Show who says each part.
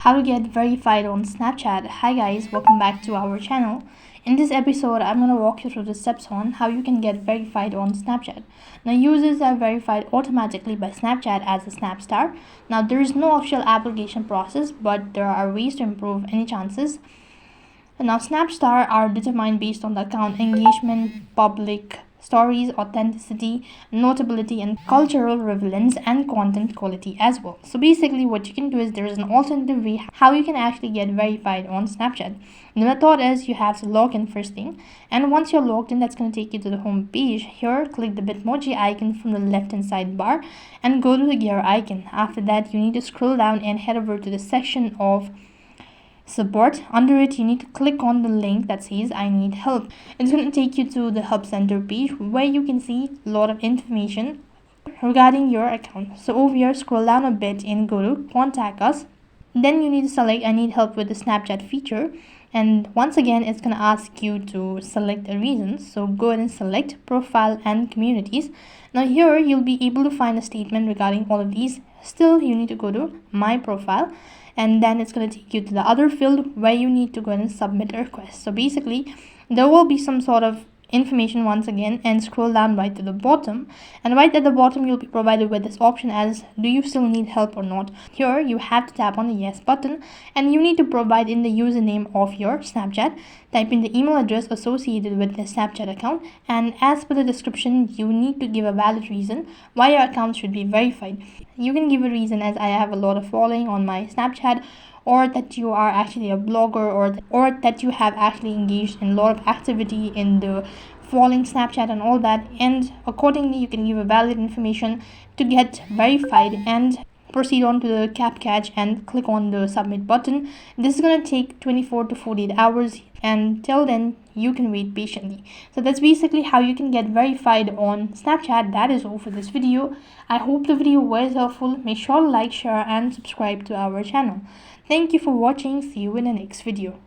Speaker 1: How to get verified on Snapchat. Hi guys, welcome back to our channel. In this episode, I'm going to walk you through the steps on how you can get verified on Snapchat. Now, users are verified automatically by Snapchat as a Snapstar. Now, there is no official application process, but there are ways to improve any chances. Now, Snapstar are determined based on the account engagement, public stories, authenticity, notability, and cultural relevance and content quality as well. So basically, what you can do is there is an alternative way how you can actually get verified on Snapchat. The method is you have to log in first thing, and once you're logged in, that's going to take you to the home page. Here, click the Bitmoji icon from the left hand side bar and go to the gear icon. After that, you need to scroll down and head over to the section of support. Under it, you need to click on the link that says I need help. It's going to take you to the help center page where you can see a lot of information regarding your account. So over here, scroll down a bit and go to contact us. Then you need to select I need help with the Snapchat feature, and once again it's going to ask you to select a reason. So go ahead and select profile and communities. Now here you'll be able to find a statement regarding all of these. Still, you need to go to my profile, and then it's going to take you to the other field where you need to go ahead and submit a request. So basically, there will be some sort of information once again, and scroll down right to the bottom, and right at the bottom you'll be provided with this option as do you still need help or not. Here you have to tap on the yes button, and you need to provide in the username of your Snapchat, type in the email address associated with the Snapchat account, and as per the description you need to give a valid reason why your account should be verified. You can give a reason as I have a lot of following on my Snapchat, or that you are actually a blogger, or that you have actually engaged in a lot of activity in the following Snapchat and all that, and accordingly you can give a valid information to get verified and proceed on to the CapCatch and click on the submit button. This is going to take 24 to 48 hours, and till then you can wait patiently. So that's basically how you can get verified on Snapchat. That is all for this video. I hope the video was helpful. Make sure to like, share and subscribe to our channel. Thank you for watching. See you in the next video.